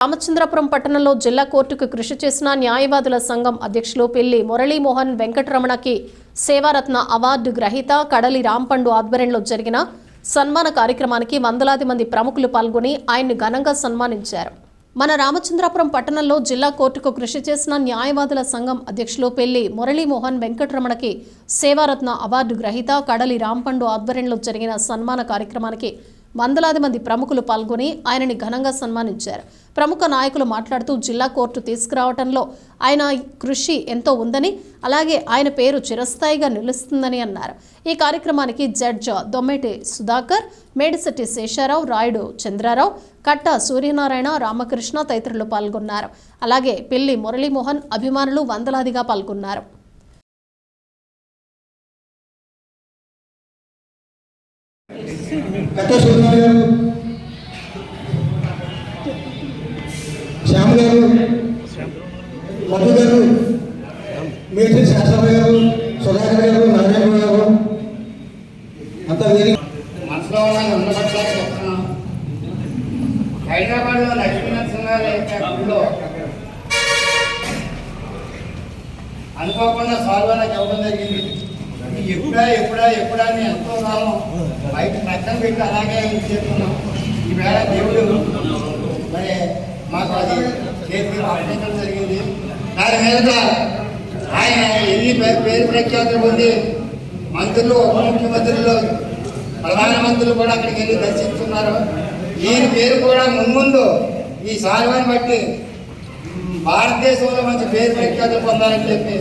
రామచంద్రపురం పట్టణంలో జిల్లా కోర్టుకు కృషి చేసిన న్యాయవాదుల సంఘం అధ్యక్షులు పెళ్లి మురళీమోహన్ వెంకటరమణకి సేవారత్న అవార్డు గ్రహీత కడలి రాంపండు ఆధ్వర్యంలో జరిగిన సన్మాన కార్యక్రమానికి వందలాది మంది ప్రముఖులు పాల్గొని ఆయన్ని ఘనంగా సన్మానించారు. మన రామచంద్రపురం పట్టణంలో జిల్లా కోర్టుకు కృషి చేసిన న్యాయవాదుల సంఘం అధ్యక్షులు పెళ్లి మురళీమోహన్ వెంకటరమణకి సేవారత్న అవార్డు గ్రహీత కడలి రాంపండు ఆధ్వర్యంలో జరిగిన సన్మాన కార్యక్రమానికి వందలాది మంది ప్రముఖులు పాల్గొని ఆయనని ఘనంగా సన్మానించారు. ప్రముఖ నాయకులు మాట్లాడుతూ జిల్లా కోర్టు తీసుకురావడంలో ఆయన కృషి ఎంతో ఉందని, అలాగే ఆయన పేరు చిరస్థాయిగా నిలుస్తుందని అన్నారు. ఈ కార్యక్రమానికి జడ్జి దొమ్మేటి సుధాకర్, మేడిశెట్టి శేషారావు, రాయుడు చంద్రారావు, కట్ట సూర్యనారాయణ, రామకృష్ణ తదితరులు పాల్గొన్నారు. అలాగే పెళ్లి మురళీమోహన్ అభిమానులు వందలాదిగా పాల్గొన్నారు. శ్యామ్ గారు, మధు గారు, మేడిశెట్టి శాస్త్రరావు గారు, సుధాకర్ గారు, నారాయణ గారు అంతా మనసులో ఉండబట్టాలని చెప్తున్నాం. హైదరాబాద్లో లక్ష్మీనరసింహారావు అనుకోకుండా సాల్వ్ అని చెప్పడం జరిగింది. ఎప్పుడా అని ఎంతో కాలం బయట పక్కన పెట్టి అలాగే చేస్తున్నాం. ఈవేళ దేవుడు మరి మాకు అది చేతికి అప్పగించడం జరిగింది. దాని మీద ఆయన ఎన్ని పేరు ప్రఖ్యాతులు పొంది మంత్రులు, ఉప ముఖ్యమంత్రులు, ప్రధానమంత్రులు కూడా అక్కడికి వెళ్ళి దర్శిస్తున్నారు. ఈయన పేరు కూడా ముందు ఈ సాల్వాన్ని బట్టి భారతదేశంలో మంచి పేరు ప్రఖ్యాతులు పొందాలని చెప్పి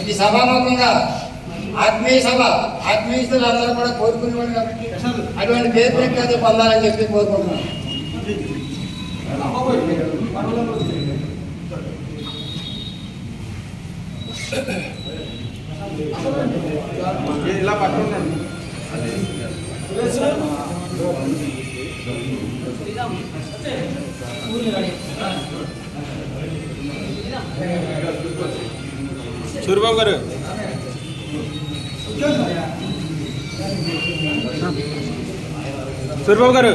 ఈ సభాముఖంగా ఆత్మీయులు అందరూ కూడా కోరుకునేవాడు కాబట్టి అటువంటి పేరు ప్రఖ్యాతులు పొందాలని చెప్పి కోరుకుంటున్నాను. ఇలా పట్టుకున్నాను. సూర్యబాబు గారు, సూర్యబాబు గారు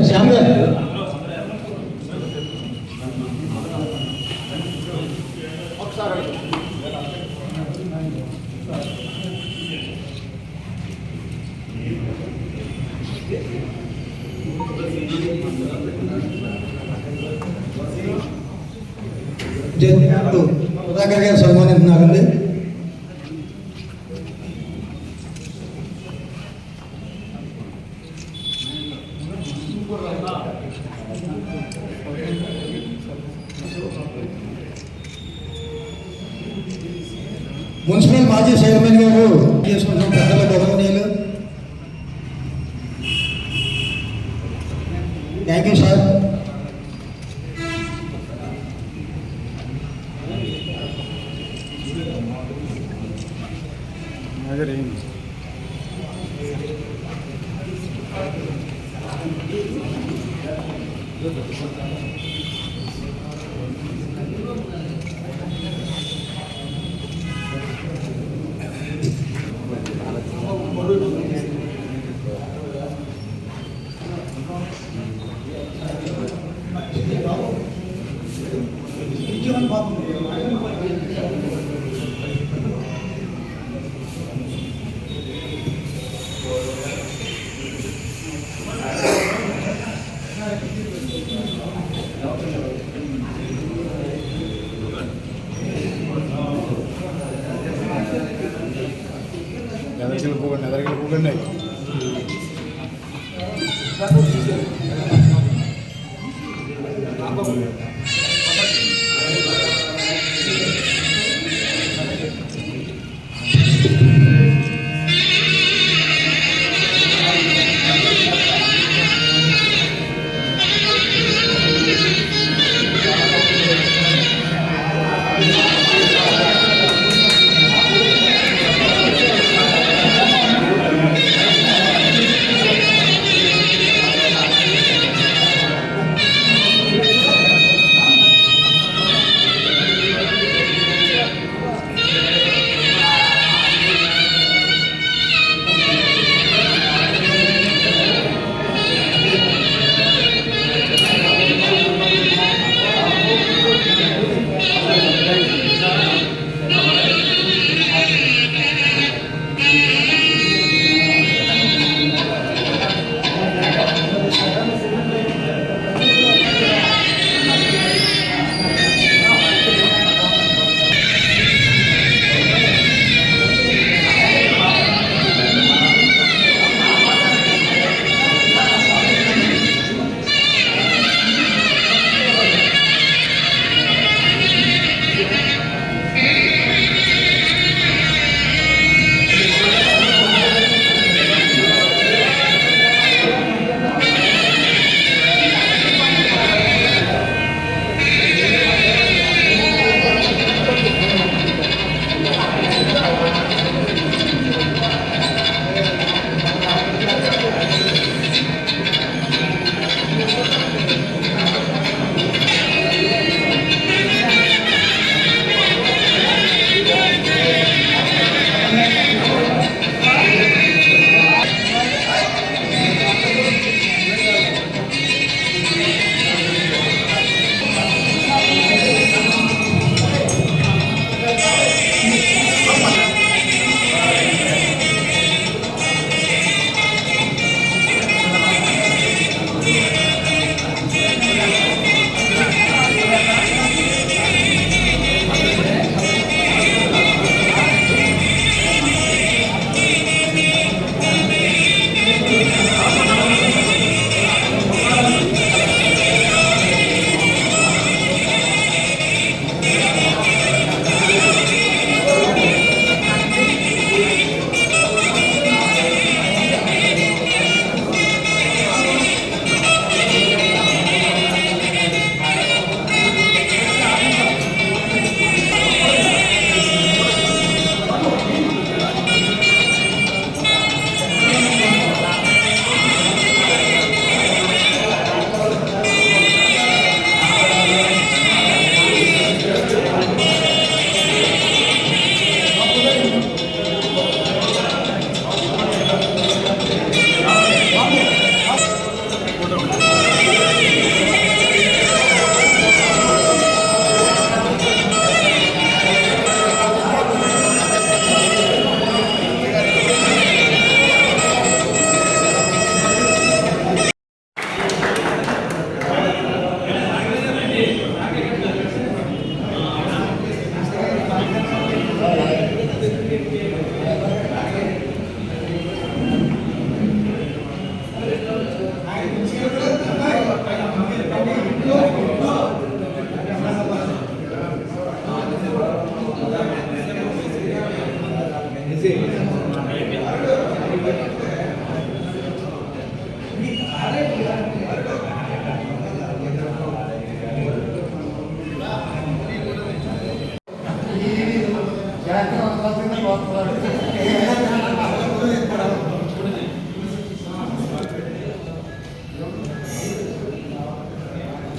శ్యామ్ గారు, సుధాకర్ గారు సన్మానిస్తున్నారండి. మున్సిపల్ మాజీ చైర్మన్ గారు చేసుకుంటున్న పెద్దల గౌరవనీయులు, థ్యాంక్ యూ సార్. ఎదరికెళ్ళిపోకండి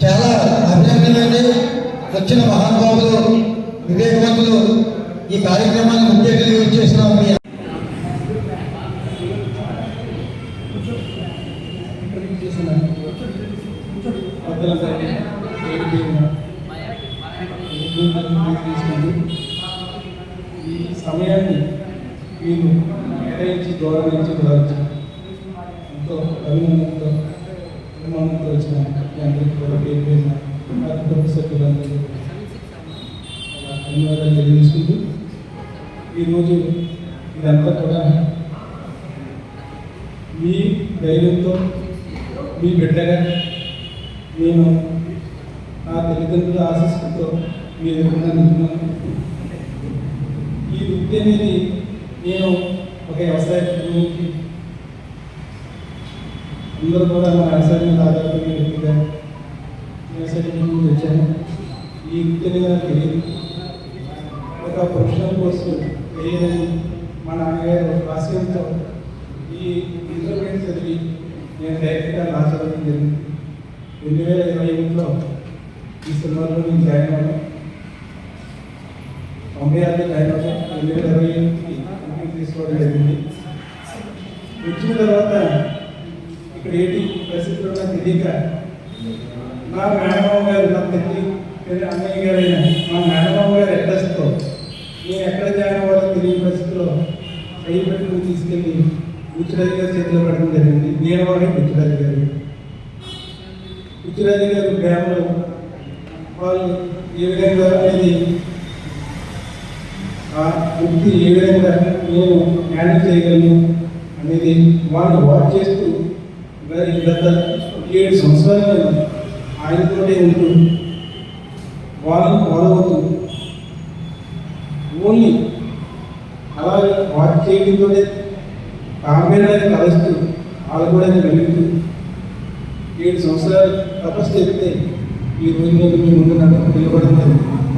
చాలా అభినందనలండి. వచ్చిన మహానుభావులు వివేకవంతులు ఈ కార్యక్రమాన్ని ముఖ్య అతిథిగా చేస్తున్నాం. ఈ సమయాన్ని మీరు కేటాయించి గౌరవించి ఎంతో అభినందనతో నిర్మాణంతో వచ్చిన మీ అందరికీ కూడా పేరు పేరున కుటుంబ సభ్యులందరూ ధన్యవాదాలు తెలియజేసుకుంటూ ఈరోజు ఇదంతా కూడా ధైర్యంతో మీ బిడ్డగా నేను నా తల్లిదండ్రుల ఆశీస్సులతో మీ ఎదురుగా నిలుస్తున్నాను. ఈ వృత్తి అనేది నేను ఒక వ్యవసాయ కుటుంబానికి అందరూ కూడా మన వ్యవసాయం మీద ఆధారపడిన వ్యక్తిగా వ్యవసాయ కుటుంబం తెచ్చాను. ఈ వృత్తి అనేది నాకు తెలియదు. ఒక ప్రొఫెషనల్ కోర్సు తెలియదని మా నాన్నగారు ఆశయంతో ఈ ఇంటర్మీడియట్ చదివి నేను డైరెక్ట్గా లా చదవడం జరిగింది. 2021లో డిసెంబర్లో నేను జాయిన్ అవ్వడం, 96లో జాయిన్ అవ్వడం, 2020కి తీసుకోవడం జరిగింది. వచ్చిన తర్వాత ఇక్కడ ఏంటి పరిస్థితుల్లో నాకు తెలియక నా మేనమామ గారు, నా తల్లి అన్నయ్య గారైన మా మేనమామ గారు అడ్రస్తో నేను ఎక్కడ జాయిన్ అవ్వాలో తెలియని పరిస్థితిలో రైలు పెట్టుకుని తీసుకెళ్ళి బుచ్చిరాజు గారి చేతిలో పెట్టడం జరిగింది. నేను వాడే బుచ్చిరాజు గారు. బుచ్చిరాజు గారు గ్రామంలో వాళ్ళు ఏ విధంగా అనేది ఆ వృత్తి ఏ విధంగా నేను మేనేజ్ చేయగలను అనేది వాళ్ళు వాచ్ చేస్తూ గత 7 సంవత్సరాలు ఆయనతోనే ఉంటూ వాళ్ళని ఫాలో అవుతూ ఓన్లీ అలాగే వాచ్ చేయడంతోనే కాంబినేషన్ కలుస్తూ వాళ్ళు కూడా వెళుతూ 7 సంవత్సరాలు తపస్సు చేస్తే ఈ రోజు నేను మీ ముందు నిలబడింది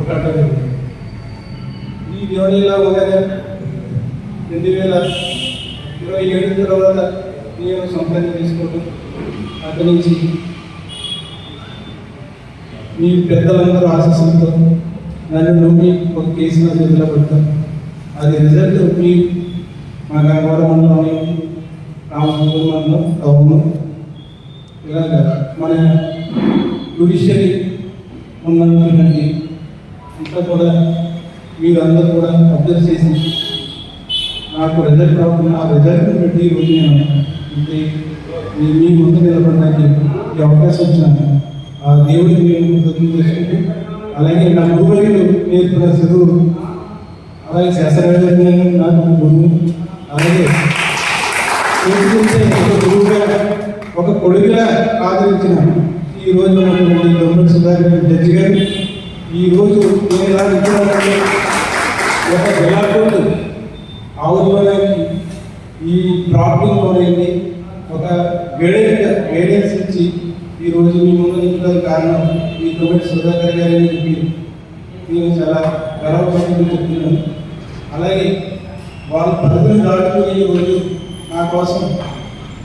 ఒక అడ్డం. ఈ దేవుని ఇలా ఉండగా 2027 తర్వాత నేను సొంతంగా తీసుకోవడం, అక్కడి నుంచి మీ పెద్దలందరూ ఆశీస్సులతో నన్ను నమ్మి ఒక కేసు నా చేతిలో పెడతాం. అది రిజల్ట్ మీ మా గంగవరం మండలంలో, రామచంద్ర మండలం, టౌన్ ఇలాగా మన జ్యుడిషియరీ ఉన్నటువంటి ఇంకా కూడా మీరందరూ కూడా అబ్జర్వ్ చేసి నాకు రిజల్ట్ రాకుండా ఆ రిజల్ట్ని పెట్టి ఈరోజు నేను మీ ముందు నిలబడడానికి ఈ అవకాశం ఇచ్చాను. ఆ దేవుడిని నేను కృతజ్ఞతలు చేసుకుంటూ, అలాగే నా గురువులు నేర్పిన చదువు, అలాగే శాస్త్రవేత్తలు నాకు గురువు, అలాగే ఒక గురువుగా ఒక కొడుకుగా ఆదరించిన ఈ రోజు ఉన్నటువంటి గవర్నమెంట్ సుధాకర్ జడ్జి గారు ఈరోజు నేను ఎలా ఇచ్చానంటే ఒక జలాకోట్ ఆవులోకి ఈ ప్రాబ్లంలోనేది ఒక గైడెన్స్ ఇచ్చి ఈరోజు మీ ముందు నింపడానికి కారణం ఈ గవర్నమెంట్ సుధాకర్ గారు అని చెప్పి నేను చాలా గర్వపడుతూ చెప్తున్నాను. అలాగే వాళ్ళ పరిధిని దాటుకుని ఈరోజు నా కోసం